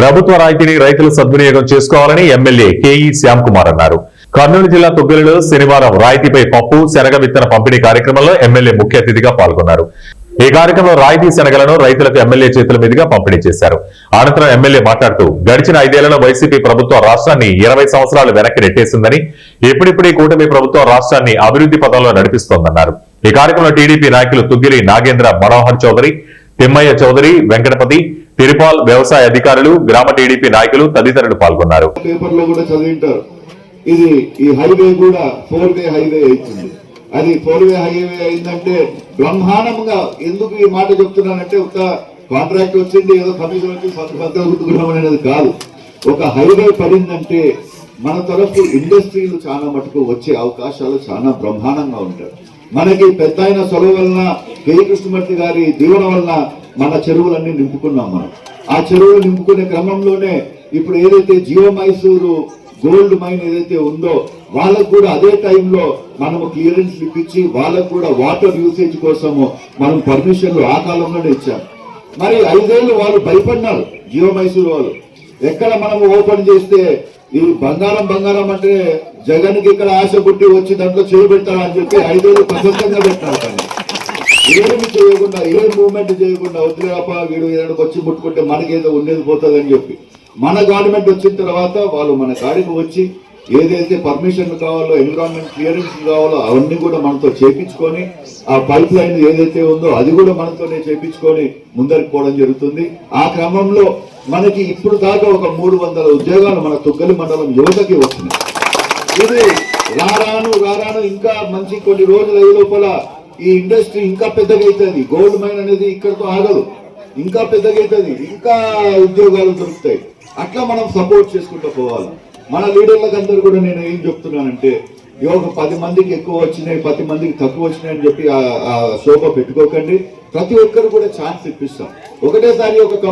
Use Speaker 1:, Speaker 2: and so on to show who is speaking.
Speaker 1: ప్రభుత్వ రాయితీని రైతులు సద్వినియోగం చేసుకోవాలని ఎమ్మెల్యే కేఈ శ్యామ్ కుమార్ అన్నారు. కర్నూలు జిల్లా తుగ్గలిలో శనివారం రాయితీపై పప్పు శనగ విత్తన పంపిణీ కార్యక్రమంలో ఎమ్మెల్యే ముఖ్య అతిథిగా పాల్గొన్నారు. ఈ కార్యక్రమంలో రాయితీ శనగలను రైతులకు ఎమ్మెల్యే చేతుల మీదుగా పంపిణీ చేశారు. అనంతరం ఎమ్మెల్యే మాట్లాడుతూ గడిచిన 5 ఏళ్లలో వైసీపీ ప్రభుత్వం రాష్ట్రాన్ని 20 సంవత్సరాలు వెనక్కి నెట్టేసిందని, ఇప్పుడిప్పుడే కూటమి ప్రభుత్వం రాష్ట్రాన్ని అభివృద్ధి పథంలో నడిపిస్తోందన్నారు. ఈ కార్యక్రమంలో టీడీపీ నాయకులు తుగ్గిలి నాగేంద్ర మనోహర్ చౌదరి, తిమ్మయ్య చౌదరి, వెంకటపతి, తిరుపాల్, వ్యవసాయ అధికారులు, గ్రామ టీడీపీ నాయకులు తదితరులు పాల్గొన్నారు.
Speaker 2: ఇది ఈ హైవే కూడా 4-వే హైవే అవుతుంది. అది 4-వే హైవే అయిందంటే బ్రహ్మాండంగా. ఎందుకు ఈ మాట చెప్తున్నానంటే ఒక కాంట్రాక్ట్ వచ్చింది, ఏదో కమిషన్ వచ్చి సంతృప్తిగ్రహం అనేది కాదు. ఒక హైవే పడిందంటే మన తరఫు ఇండస్ట్రీలు చాలా మటుకు వచ్చే అవకాశాలు చాలా బ్రహ్మాండంగా ఉంటాయి. మనకి పెద్ద ఆయన సొలవ వలన, కేఈ కృష్ణమూర్తి గారి దీవెన వలన మన చెరువులన్నీ నింపుకున్నాం. మనం ఆ చెరువులు నింపుకునే క్రమంలోనే ఇప్పుడు ఏదైతే జియో మైసూరు గోల్డ్ మైన్ ఏదైతే ఉందో వాళ్ళకు కూడా అదే టైంలో మనము క్లియరెన్స్ ఇప్పించి వాళ్ళకు కూడా వాటర్ యూసేజ్ కోసము మనం పర్మిషన్లు ఆ కాలంలోనే ఇచ్చాం. మరి 5 ఏళ్ళు వాళ్ళు భయపడినారు జియో మైసూరు వాళ్ళు. ఎక్కడ మనము ఓపెన్ చేస్తే ఈ బంగారం అంటే జగన్కి ఇక్కడ ఆశ పుట్టి వచ్చి దాంట్లో చేయబెడతారా అని చెప్పి 5 ఏళ్ళు ప్రశస్తంగా పెట్టారు. కానీ ఏమి చేయకుండా, ఏ మూవ్మెంట్ చేయకుండా వదిలేప వీడు ఏదైనా వచ్చి ముట్టుకుంటే మనకేదో ఉండేది పోతుంది అని చెప్పి మన గవర్నమెంట్ వచ్చిన తర్వాత వాళ్ళు మన కాడికి వచ్చి ఏదైతే పర్మిషన్ కావాలో, ఎన్విరాన్మెంట్ క్లియరెన్స్ కావాలో అవన్నీ కూడా మనతో చేపించుకొని, ఆ పైప్ లైన్ ఏదైతే ఉందో అది కూడా మనతోనే చేపించుకొని ముందరికి పోవడం జరుగుతుంది. ఆ క్రమంలో మనకి ఇప్పుడు దాకా ఒక 300 ఉద్యోగాలు మన తుగ్గలి మండలం యువతకి వచ్చినాయి. ఇది రారాను ఇంకా మంచి కొన్ని రోజులు అయ్యే లోపల ఈ ఇండస్ట్రీ ఇంకా పెద్దగా అవుతుంది. గోల్డ్ మైన్ అనేది ఇక్కడతో ఆగదు, ఇంకా పెద్దగా అవుతుంది, ఇంకా ఉద్యోగాలు దొరుకుతాయి. అట్లా మనం సపోర్ట్ చేసుకుంటూ పోవాలి. మన లీడర్లకు అందరూ కూడా నేను ఏం చెప్తున్నానంటే, ఒక 10 మందికి ఎక్కువ వచ్చినాయి, 10 మందికి తక్కువ వచ్చినాయి అని చెప్పి ఆ శోభ పెట్టుకోకండి. ప్రతి ఒక్కరు కూడా ఛాన్స్ ఇప్పిస్తాం. ఒకటేసారి ఒక కంపెనీ